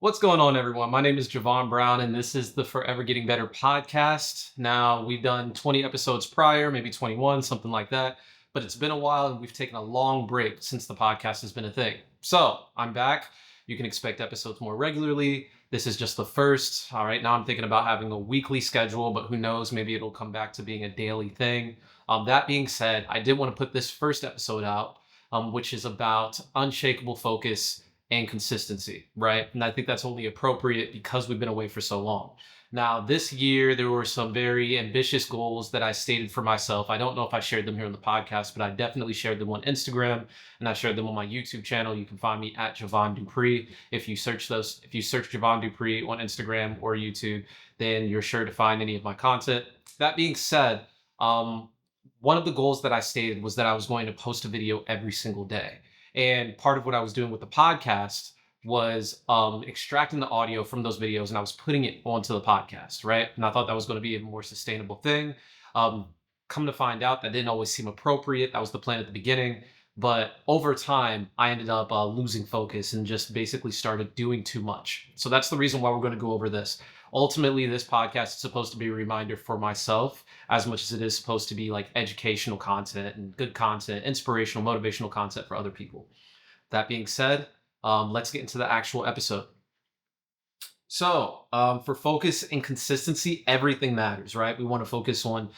What's going on, everyone? My name is Javon Brown, and this is the Forever Getting Better podcast. Now, we've done 20 episodes prior, maybe 21, something like that, but it's been a while and we've taken a long break since the podcast has been a thing. So, I'm back. You can expect episodes more regularly. This is just the first. All right, now I'm thinking about having a weekly schedule, but who knows? Maybe it'll come back to being a daily thing. That being said, I did want to put this first episode out, which is about unshakable focus and consistency, right? And I think that's only appropriate because we've been away for so long. Now, this year, there were some very ambitious goals that I stated for myself. I don't know if I shared them here on the podcast, but I definitely shared them on Instagram and I shared them on my YouTube channel. You can find me at Javon Dupree. If you search Javon Dupree on Instagram or YouTube, then you're sure to find any of my content. That being said, one of the goals that I stated was that I was going to post a video every single day. And part of what I was doing with the podcast was extracting the audio from those videos and I was putting it onto the podcast, right? And I thought that was going to be a more sustainable thing. Um, Come to find out, that didn't always seem appropriate. That was the plan at the beginning. But over time, I ended up losing focus and just basically started doing too much. So that's the reason why we're going to go over this. Ultimately, this podcast is supposed to be a reminder for myself as much as it is supposed to be like educational content and good content, inspirational, motivational content for other people. That being said, let's get into the actual episode. So, for focus and consistency, everything matters, right? We want to focus on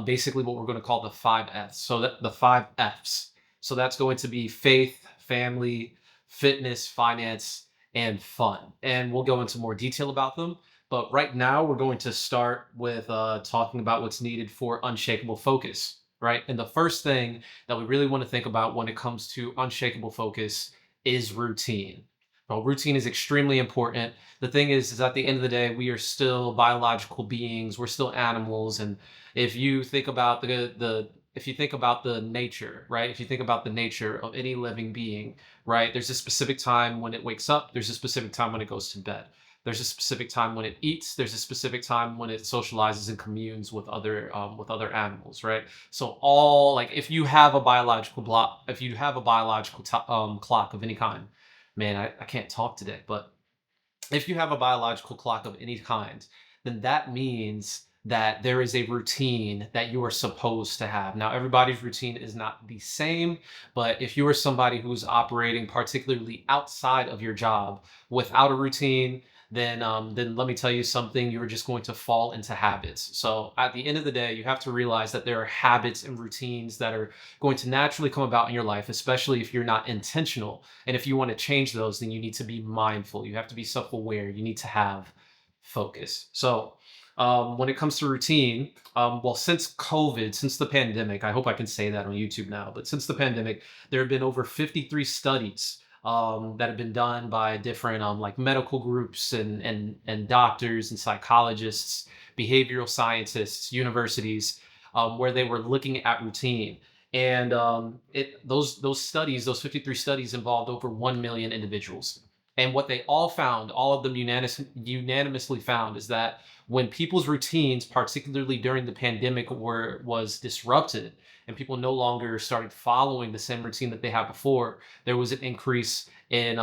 basically what we're going to call the 5 F's. So, the 5 F's. So, that's going to be faith, family, fitness, finance, and fun. And we'll go into more detail about them. But right now, we're going to start with talking about what's needed for unshakable focus, right? And the first thing that we really want to think about when it comes to unshakable focus is routine. Well, routine is extremely important. The thing is at the end of the day, we are still biological beings. We're still animals, and if you think about if you think about the nature, right? If you think about the nature of any living being, right? There's a specific time when it wakes up. There's a specific time when it goes to bed. There's a specific time when it eats. There's a specific time when it socializes and communes with other animals, right? So all like if you have a biological block, if you have a biological clock of any kind, man, I can't talk today, but if you have a biological clock of any kind, then that means that there is a routine that you are supposed to have. Now, everybody's routine is not the same, but if you are somebody who's operating particularly outside of your job without a routine, then let me tell you something, you're just going to fall into habits. So at the end of the day, you have to realize that there are habits and routines that are going to naturally come about in your life, especially if you're not intentional. And if you want to change those, then you need to be mindful. You have to be self-aware. You need to have focus. So when it comes to routine, well, since COVID, since the pandemic, I hope I can say that on YouTube now, but since the pandemic, there have been over 53 studies that have been done by different like medical groups and doctors and psychologists, behavioral scientists, universities, where they were looking at routine. And those studies, those 53 studies involved over 1 million individuals. And what they all found, all of them unanimously found, is that when people's routines, particularly during the pandemic, was disrupted and people no longer started following the same routine that they had before, there was an increase in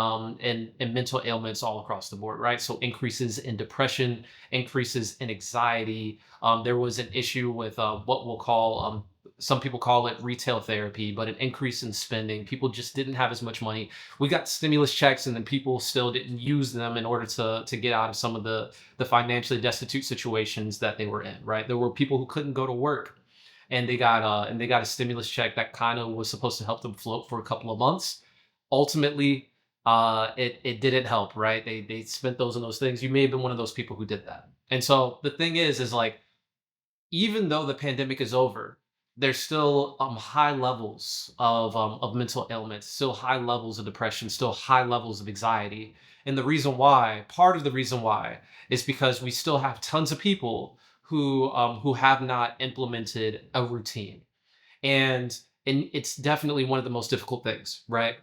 mental ailments all across the board, right? So increases in depression, increases in anxiety. There was an issue with what we'll call some people call it retail therapy, but an increase in spending. People just didn't have as much money. We got stimulus checks, and then people still didn't use them in order to get out of some of the financially destitute situations that they were in. Right? There were people who couldn't go to work, and they got a stimulus check that kind of was supposed to help them float for a couple of months. Ultimately, it didn't help. Right? They spent those on those things. You may have been one of those people who did that. And so the thing is like, even though the pandemic is over, there's still high levels of mental ailments, still high levels of depression, still high levels of anxiety. And the reason why, part of the reason why, is because we still have tons of people who have not implemented a routine. And it's definitely one of the most difficult things, right?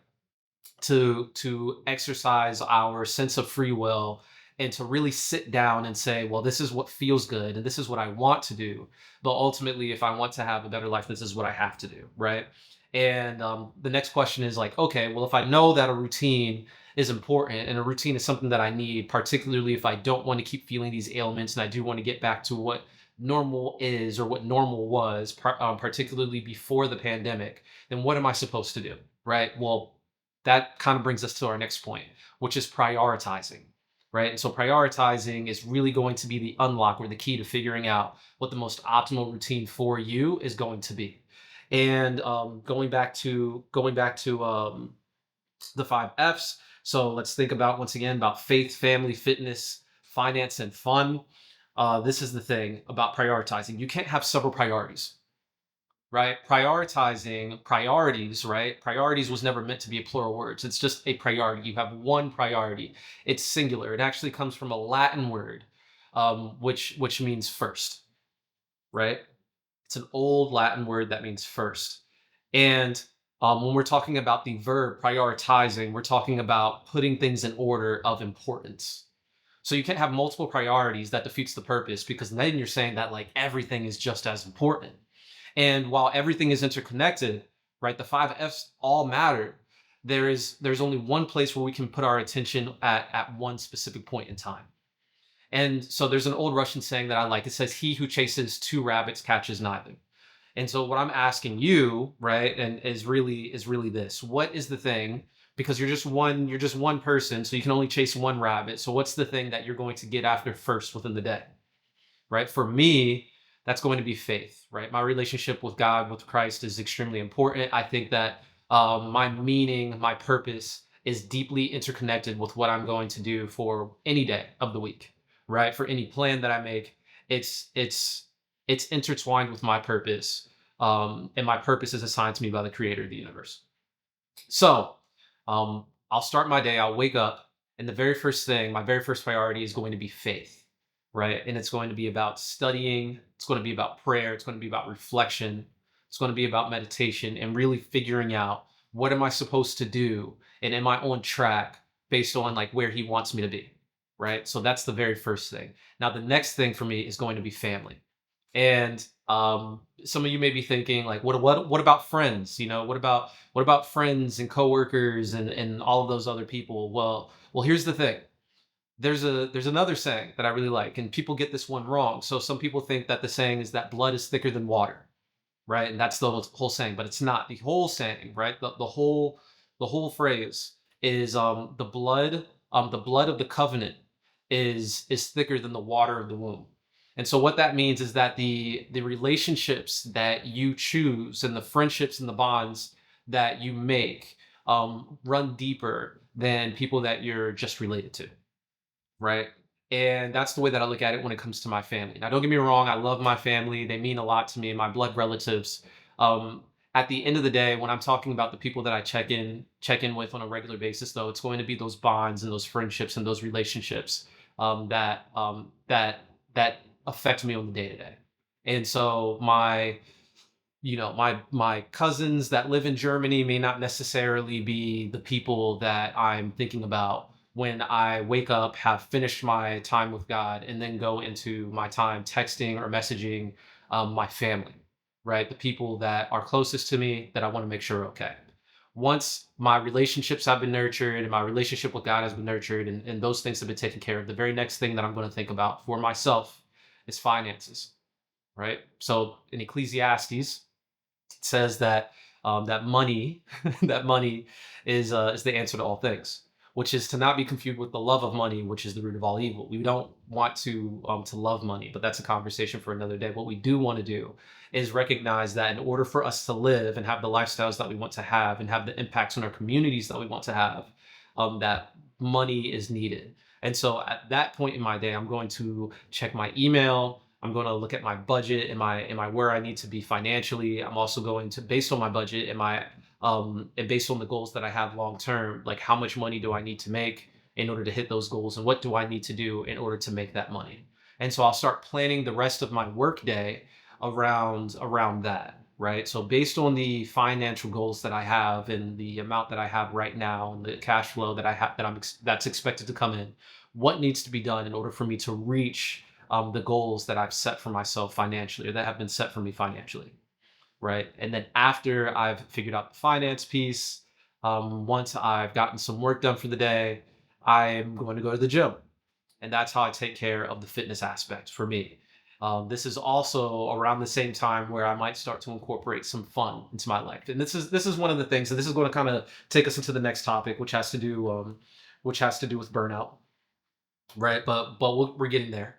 To exercise our sense of free will and to really sit down and say, well, this is what feels good and this is what I want to do. But ultimately, if I want to have a better life, this is what I have to do, right? And the next question is like, okay, well, if I know that a routine is important, and a routine is something that I need, particularly if I don't want to keep feeling these ailments and I do want to get back to what normal is or what normal was, particularly before the pandemic. Then what am I supposed to do? Right. Well, that kind of brings us to our next point, which is prioritizing. Right. And so prioritizing is really going to be the unlock or the key to figuring out what the most optimal routine for you is going to be. And going back to the 5 F's. So let's think about once again about faith, family, fitness, finance, and fun. This is the thing about prioritizing. You can't have several priorities, right? Prioritizing priorities, right? Priorities was never meant to be a plural words. It's just a priority. You have one priority. It's singular. It actually comes from a Latin word, which means first, right? It's an old Latin word that means first. And when we're talking about the verb prioritizing, we're talking about putting things in order of importance. So you can't have multiple priorities. That defeats the purpose, because then you're saying that like everything is just as important. And while everything is interconnected, right, the 5 F's all matter. There's only one place where we can put our attention at one specific point in time. And so there's an old Russian saying that I like. It says, "He who chases two rabbits catches neither." And so what I'm asking you, right, and is really this. What is the thing? Because you're just one person, so you can only chase one rabbit. So what's the thing that you're going to get after first within the day? Right? For me, that's going to be faith, right? My relationship with God, with Christ is extremely important. I think that my meaning, my purpose is deeply interconnected with what I'm going to do for any day of the week, right? For any plan that I make, it's intertwined with my purpose. And my purpose is assigned to me by the creator of the universe. So I'll start my day, I'll wake up, and the very first thing, my very first priority is going to be faith, right? And it's going to be about studying, it's going to be about prayer, it's going to be about reflection, it's going to be about meditation, and really figuring out what am I supposed to do, and am I on track based on like where he wants me to be, right? So that's the very first thing. Now, the next thing for me is going to be family. And some of you may be thinking, like, what about friends? What about friends and coworkers and all of those other people? Well, here's the thing. There's another saying that I really like, and people get this one wrong. So some people think that the saying is that blood is thicker than water, right? And that's the whole saying, but it's not. The whole saying, right? The whole phrase is the blood of the covenant is thicker than the water of the womb. And so what that means is that the relationships that you choose and the friendships and the bonds that you make run deeper than people that you're just related to, right? And that's the way that I look at it when it comes to my family. Now, don't get me wrong, I love my family. They mean a lot to me, my blood relatives. At the end of the day, when I'm talking about the people that I check in with on a regular basis, though, it's going to be those bonds and those friendships and those relationships that affect me on the day to day. And so my cousins that live in Germany may not necessarily be the people that I'm thinking about when I wake up, have finished my time with God, and then go into my time texting or messaging my family, right? The people that are closest to me that I want to make sure are okay. Once my relationships have been nurtured and my relationship with God has been nurtured, and those things have been taken care of, the very next thing that I'm going to think about for myself is finances, right? So in Ecclesiastes, it says that that money that money is the answer to all things, which is to not be confused with the love of money, which is the root of all evil. We don't want to love money, but that's a conversation for another day. What we do want to do is recognize that in order for us to live and have the lifestyles that we want to have and have the impacts on our communities that we want to have, that money is needed. And so at that point in my day, I'm going to check my email. I'm going to look at my budget. Am I where I need to be financially? I'm also going to, based on my budget, and based on the goals that I have long term, like how much money do I need to make in order to hit those goals, and what do I need to do in order to make that money? And so I'll start planning the rest of my work day around that, right? So based on the financial goals that I have and the amount that I have right now and the cash flow that I have that's expected to come in, what needs to be done in order for me to reach the goals that I've set for myself financially, or that have been set for me financially, right? And then after I've figured out the finance piece, Once I've gotten some work done for the day, I'm going to go to the gym. And that's how I take care of the fitness aspect for me. This is also around the same time where I might start to incorporate some fun into my life, and this is one of the things, and this is going to kind of take us into the next topic, which has to do with burnout, right? But we're getting there,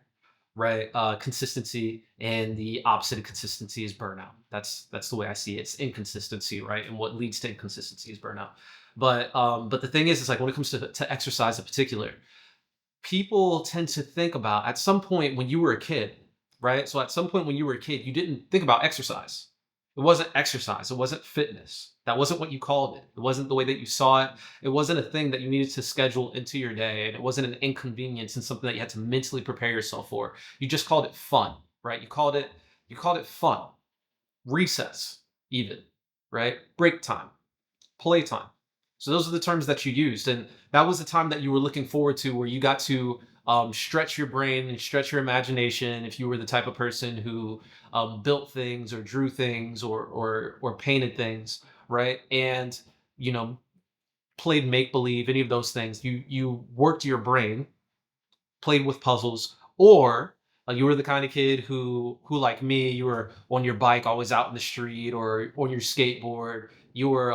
right? Consistency, and the opposite of consistency is burnout. That's the way I see it. It's inconsistency, right? And what leads to inconsistency is burnout. But the thing is, it's like when it comes to exercise in particular, people tend to think about at some point when you were a kid, right? So at some point when you were a kid, you didn't think about exercise. It wasn't exercise. It wasn't fitness. That wasn't what you called it. It wasn't the way that you saw it. It wasn't a thing that you needed to schedule into your day. And it wasn't an inconvenience and something that you had to mentally prepare yourself for. You just called it fun, right? You called it fun. Recess, even, right? Break time, playtime. So those are the terms that you used, and that was the time that you were looking forward to, where you got to stretch your brain and stretch your imagination. If you were the type of person who built things or drew things or painted things, right? And you know, played make believe, any of those things, you worked your brain, played with puzzles, or you were the kind of kid who like me, you were on your bike, always out in the street, or on your skateboard. You were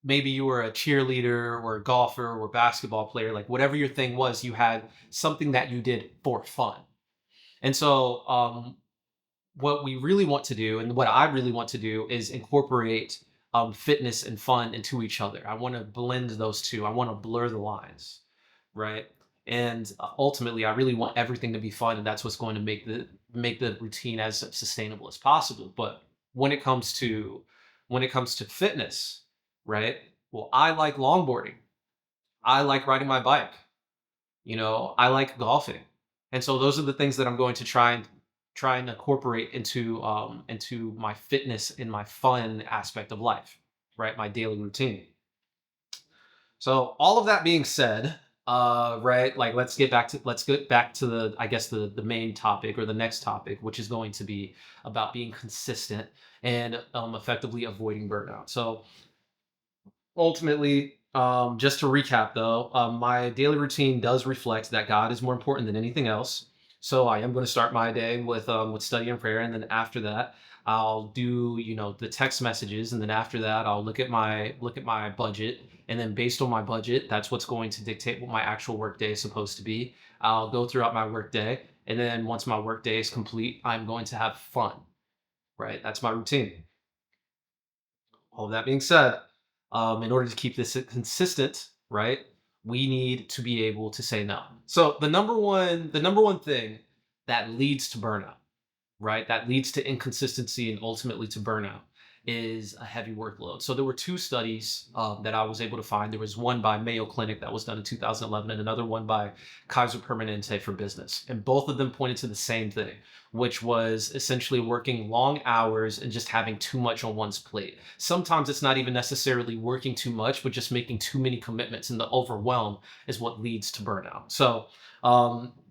maybe you were a cheerleader or a golfer or a basketball player, like whatever your thing was, you had something that you did for fun. And so, what we really want to do, and what I really want to do, is incorporate fitness and fun into each other. I want to blend those two. I want to blur the lines, right? And ultimately, I really want everything to be fun, and that's what's going to make the routine as sustainable as possible. But when it comes to fitness, right? Well, I like longboarding. I like riding my bike. I like golfing. And so those are the things that I'm going to try and incorporate into my fitness and my fun aspect of life, right? My daily routine. So all of that being said, right, like let's get back to the, I guess, the main topic, or the next topic, which is going to be about being consistent and effectively avoiding burnout. So ultimately, just to recap though, my daily routine does reflect that God is more important than anything else. So I am going to start my day with study and prayer, and then after that, I'll do the text messages, and then after that, I'll look at my budget, and then based on my budget, that's what's going to dictate what my actual work day is supposed to be. I'll go throughout my work day, and then once my work day is complete, I'm going to have fun. Right, that's my routine. All of that being said, in order to keep this consistent, right, we need to be able to say no. So the number one thing that leads to burnout, right, that leads to inconsistency and ultimately to burnout, is a heavy workload. So there were two studies that I was able to find. There was one by Mayo Clinic that was done in 2011, and another one by Kaiser Permanente for Business. And both of them pointed to the same thing, which was essentially working long hours and just having too much on one's plate. Sometimes it's not even necessarily working too much, but just making too many commitments, and the overwhelm is what leads to burnout. So,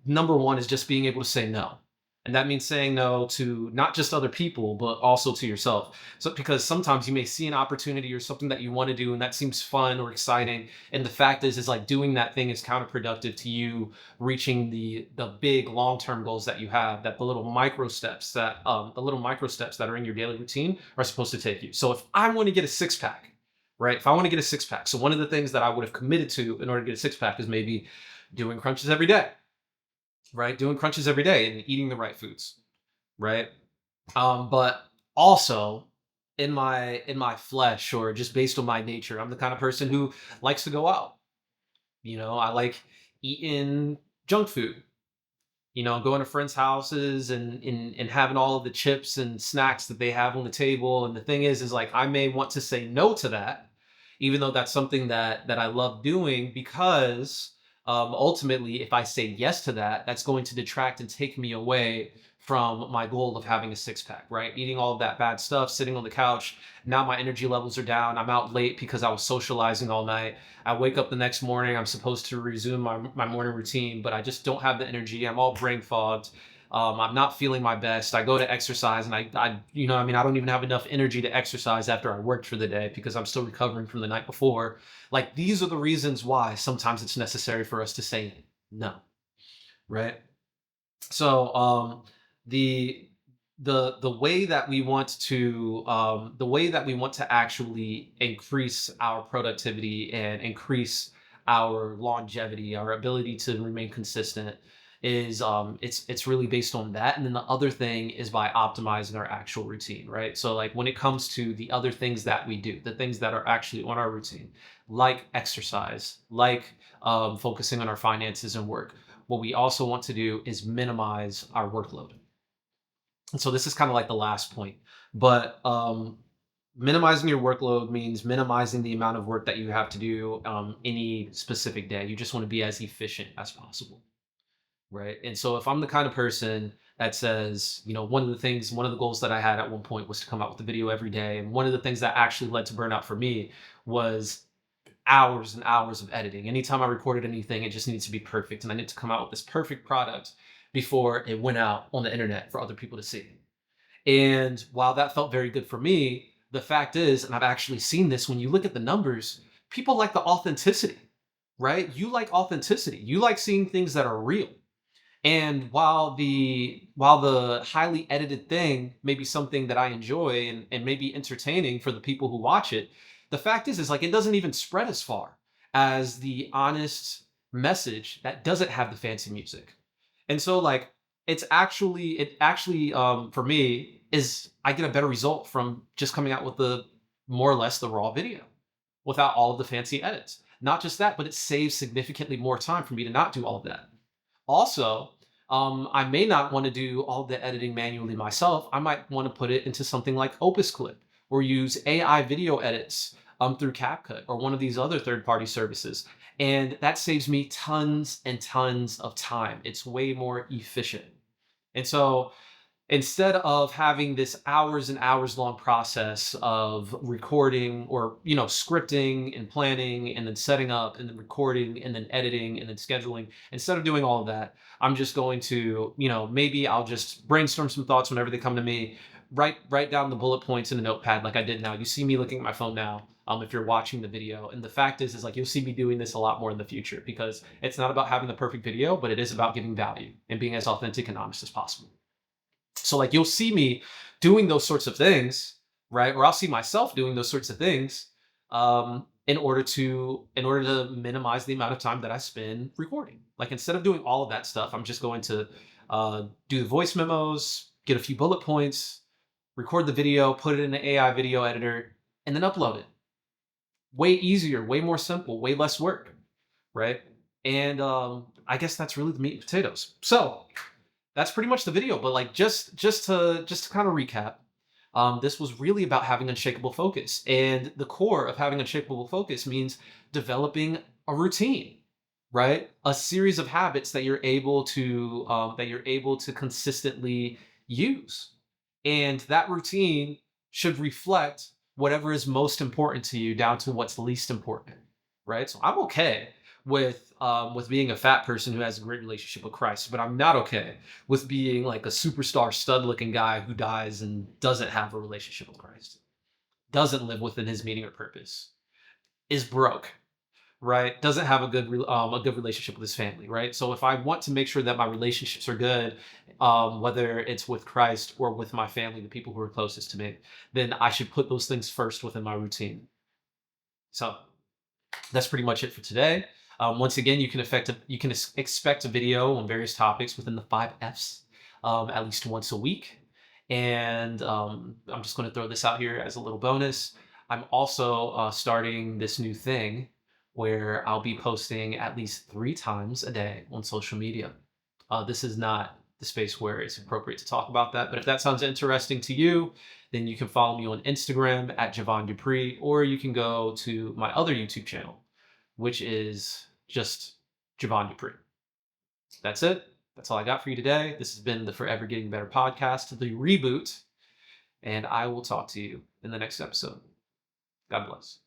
number one is just being able to say no. And that means saying no to not just other people, but also to yourself. So, because sometimes you may see an opportunity or something that you want to do, and that seems fun or exciting. And the fact is like doing that thing is counterproductive to you reaching the big long-term goals that you have, that the little micro steps that are in your daily routine are supposed to take you. So if I want to get a six pack, right? If I want to get a six pack, so one of the things that I would have committed to in order to get a six pack is maybe doing crunches every day, right? Doing crunches every day and eating the right foods, right? But also in my flesh, or just based on my nature, I'm the kind of person who likes to go out. I like eating junk food. Going to friends' houses and having all of the chips and snacks that they have on the table. And the thing is like I may want to say no to that, even though that's something that I love doing, because ultimately, if I say yes to that, that's going to detract and take me away from my goal of having a six pack, right? Eating all of that bad stuff, sitting on the couch. Now my energy levels are down. I'm out late because I was socializing all night. I wake up the next morning. I'm supposed to resume my morning routine, but I just don't have the energy. I'm all brain fogged. I'm not feeling my best. I go to exercise and I don't even have enough energy to exercise after I worked for the day because I'm still recovering from the night before. Like these are the reasons why sometimes it's necessary for us to say no, right? So the the way that we want to actually increase our productivity and increase our longevity, our ability to remain consistent is it's really based on that. And then the other thing is by optimizing our actual routine, right? So like when it comes to the other things that we do, the things that are actually on our routine, like exercise, like focusing on our finances and work, what we also want to do is minimize our workload. And so this is kind of like the last point. But minimizing your workload means minimizing the amount of work that you have to do any specific day. You just want to be as efficient as possible, right? And so if I'm the kind of person that says, one of the goals that I had at one point was to come out with a video every day. And one of the things that actually led to burnout for me was hours and hours of editing. Anytime I recorded anything, it just needs to be perfect. And I need to come out with this perfect product before it went out on the internet for other people to see. And while that felt very good for me, the fact is, and I've actually seen this when you look at the numbers, people like the authenticity, right? You like authenticity. You like seeing things that are real. And while the highly edited thing may be something that I enjoy and may be entertaining for the people who watch it, the fact is like it doesn't even spread as far as the honest message that doesn't have the fancy music. And so like it actually for me is I get a better result from just coming out with the more or less the raw video without all of the fancy edits. Not just that, but it saves significantly more time for me to not do all of that. Also, I may not want to do all the editing manually myself. I might want to put it into something like Opus Clip or use AI video edits through CapCut or one of these other third-party services. And that saves me tons and tons of time. It's way more efficient. And so instead of having this hours and hours long process of recording or scripting and planning and then setting up and then recording and then editing and then scheduling, instead of doing all of that, I'm just going to maybe I'll just brainstorm some thoughts whenever they come to me, write down the bullet points in a notepad like I did now. You see me looking at my phone now, if you're watching the video. And the fact is like you'll see me doing this a lot more in the future because it's not about having the perfect video, but it is about giving value and being as authentic and honest as possible. So like you'll see me doing those sorts of things, right? Or I'll see myself doing those sorts of things in order to minimize the amount of time that I spend recording. Like instead of doing all of that stuff, I'm just going to do the voice memos, get a few bullet points, record the video, put it in the AI video editor, and then upload it. Way easier, way more simple, way less work, right? And I guess that's really the meat and potatoes. So that's pretty much the video. But like just to kind of recap, this was really about having unshakable focus, and the core of having unshakable focus means developing a routine, right? A series of habits that you're able to consistently use, and that routine should reflect whatever is most important to you down to what's least important, right? So I'm okay with being a fat person who has a great relationship with Christ, but I'm not okay with being like a superstar stud looking guy who dies and doesn't have a relationship with Christ, doesn't live within his meaning or purpose, is broke, right? Doesn't have a good relationship with his family, right? So if I want to make sure that my relationships are good, whether it's with Christ or with my family, the people who are closest to me, then I should put those things first within my routine. So that's pretty much it for today. Once again, you can expect a video on various topics within the 5 Fs at least once a week. And I'm just going to throw this out here as a little bonus. I'm also starting this new thing where I'll be posting at least 3 times a day on social media. This is not the space where it's appropriate to talk about that, but if that sounds interesting to you, then you can follow me on Instagram at Javon Dupree, or you can go to my other YouTube channel, which is just Javon Dupree. That's it. That's all I got for you today. This has been the Forever Getting Better podcast, the reboot, and I will talk to you in the next episode. God bless.